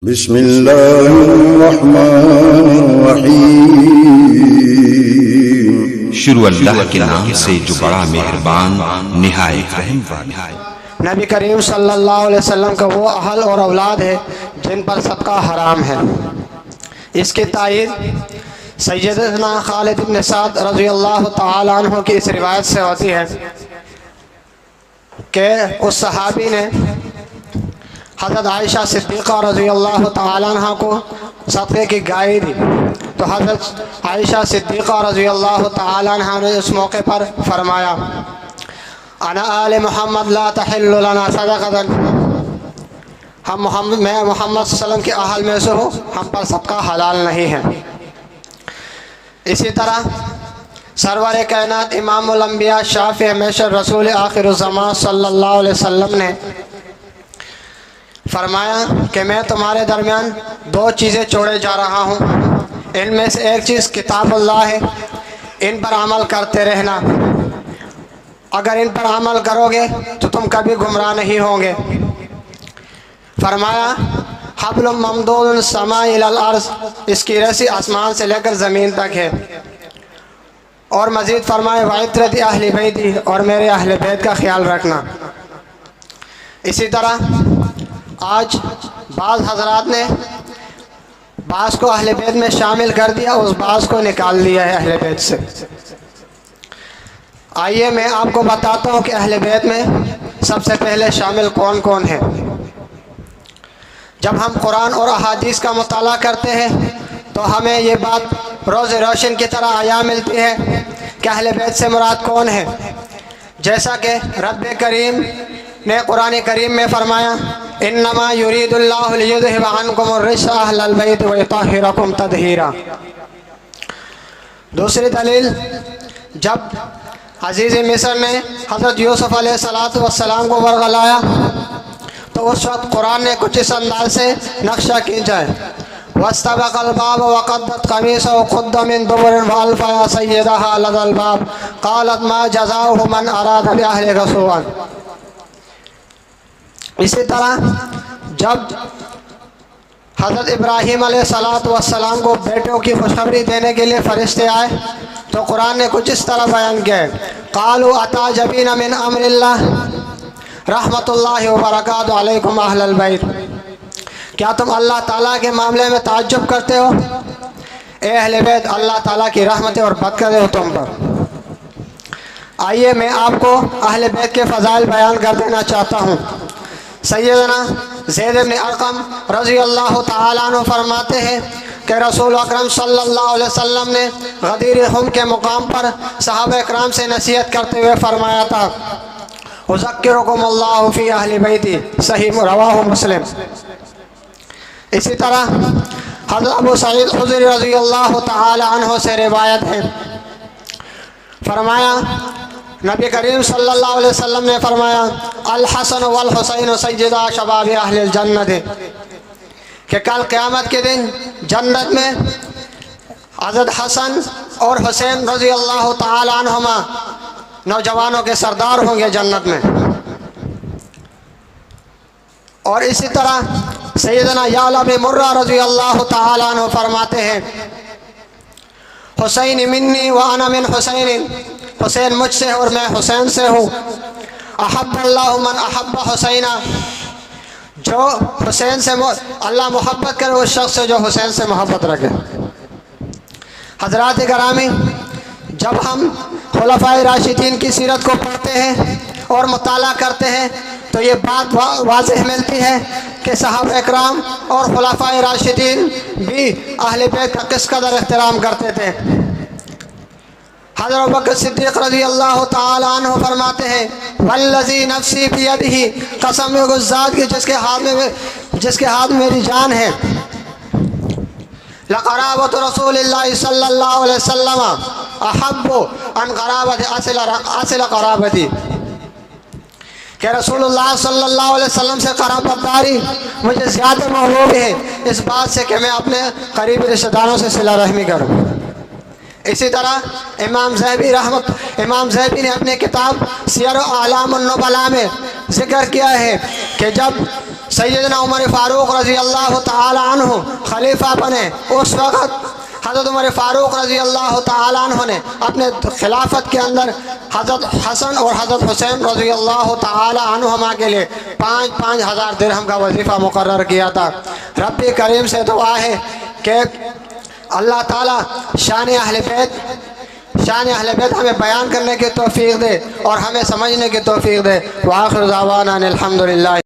بسم اللہ الرحمن الرحیم۔ شروع اللہ کے نام سے جو بڑا مہربان نہایت رحم والا۔ نبی کریم صلی اللہ علیہ وسلم کا وہ اہل اور اولاد ہے جن پر صدقہ حرام ہے۔ اس کی تائید سیدنا خالد بن سعد رضی اللہ تعالی عنہ کی اس روایت سے ہوتی ہے کہ اس صحابی نے حضرت عائشہ صدیقہ رضی اللہ تعالی عنہ کو صدقے کی گائے دی، تو حضرت عائشہ صدیقہ رضی اللہ تعالی عنہ نے اس موقع پر فرمایا انا آل محمد لا تحل لنا صدقۃ، میں محمد صلی اللہ علیہ وسلم کے اہل میں سے ہوں، ہم پر صدقہ حلال نہیں ہے۔ اسی طرح سرور کائنات امام الانبیاء شافع ہمیشہ رسول آخر الزمان صلی اللہ علیہ وسلم نے فرمایا کہ میں تمہارے درمیان دو چیزیں چھوڑے جا رہا ہوں، ان میں سے ایک چیز کتاب اللہ ہے، ان پر عمل کرتے رہنا، اگر ان پر عمل کرو گے تو تم کبھی گمراہ نہیں ہوں گے۔ فرمایا حبل ممدود السماء الی الارض، اس کی رسی آسمان سے لے کر زمین تک ہے۔ اور مزید فرمایا وعطرت اہل بیتی، اور میرے اہل بیت کا خیال رکھنا۔ اسی طرح آج بعض حضرات نے بعض کو اہل بیت میں شامل کر دیا، اس بعض کو نکال دیا ہے اہل بیت سے۔ آئیے میں آپ کو بتاتا ہوں کہ اہل بیت میں سب سے پہلے شامل کون کون ہیں۔ جب ہم قرآن اور احادیث کا مطالعہ کرتے ہیں تو ہمیں یہ بات روز روشن کی طرح عیاں ملتی ہے کہ اہل بیت سے مراد کون ہے، جیسا کہ رب کریم نے قرآن کریم میں فرمایا انما یرید اللہ لیذھب عنکم الرجس اہل البیت ویطہرکم تطہیرا۔ دوسری دلیل، جب عزیز مصر نے حضرت یوسف علیہ السلام کو ورغلایا تو اس وقت قرآن نے کچھ اس انداز سے نقشہ کھینچا ہے واستبق الباب وقدت قمیصه قد من دبر والف يا سيدها لدى الباب قالت ما جزاؤه من اراد باهلك سوءا۔ اسی طرح جب حضرت ابراہیم علیہ السلام کو بیٹوں کی خوشخبری دینے کے لیے فرشتے آئے تو قرآن نے کچھ اس طرح بیان کیا ہے قالوا اتعجبین من امر اللہ رحمت اللہ وبرکاتہ علیکم اہل البیت، کیا تم اللہ تعالیٰ کے معاملے میں تعجب کرتے ہو؟ اے اہل بیت، اللہ تعالیٰ کی رحمتیں اور برکتیں ہو تم پر۔ آئیے میں آپ کو اہل بیت کے فضائل بیان کر دینا چاہتا ہوں۔ سیدنا زید بن ارقم رضی اللہ تعالیٰ عنہ فرماتے ہیں کہ رسول اکرم صلی اللہ علیہ وسلم نے غدیر خم کے مقام پر صحابہ اکرام سے نصیحت کرتے ہوئے فرمایا تھا اذکرکم اللہ فی اہل بیتی، صحیح رواہ مسلم۔ اسی طرح حضرت ابو سعید خدری رضی اللہ تعالی عنہ سے روایت ہے، فرمایا نبی کریم صلی اللہ علیہ وسلم نے فرمایا الحسن والحسین سیدا شباب اہل الجنت، کہ کل قیامت کے دن جنت میں حضرت حسن اور حسین رضی اللہ تعالی عنہما نوجوانوں کے سردار ہوں گے جنت میں۔ اور اسی طرح سیدنا یعلا بن مرہ رضی اللہ تعالی عنہ فرماتے ہیں حسین منی وانا من حسین، حسین مجھ سے اور میں حسین سے ہوں، احب اللہ من احب حسینہ، جو حسین سے اللہ محبت کرے اس شخص سے جو حسین سے محبت رکھے۔ حضرات گرامی، جب ہم خلفائے راشدین کی سیرت کو پڑھتے ہیں اور مطالعہ کرتے ہیں تو یہ بات واضح ملتی ہے کہ صحابہ اکرام اور خلفائے راشدین بھی اہل بیت کا کس قدر احترام کرتے تھے۔ حضرت ابوبکر صدیق رضی اللہ تعالی عنہ فرماتے ہیں والذی نفسی بیدہ، قسم اس ذات کی جس کے ہاتھ میں میری جان ہے، لقرابۃ رسول اللہ صلی اللہ علیہ وسلم احب ان قرابت اصل قرابتی، کہ رسول اللہ صلی اللہ علیہ وسلم سے قرابت داری مجھے زیادہ محبوب ہے اس بات سے کہ میں اپنے قریبی رشتہ داروں سے صلہ رحمی کروں۔ اسی طرح امام ذہبی نے اپنے کتاب سیر اعلام النبلاء میں ذکر کیا ہے کہ جب سیدنا عمر فاروق رضی اللہ تعالی عنہ خلیفہ بنے، اس وقت حضرت عمر فاروق رضی اللہ تعالیٰ عنہ نے اپنے خلافت کے اندر حضرت حسن اور حضرت حسین رضی اللہ تعالیٰ عنہما کے لیے 5,000 درہم کا وظیفہ مقرر کیا تھا۔ رب کریم سے دعا ہے کہ اللہ تعالیٰ شان اہل بیت ہمیں بیان کرنے کی توفیق دے اور ہمیں سمجھنے کی توفیق دے۔ وآخر دعوانا الحمدللہ۔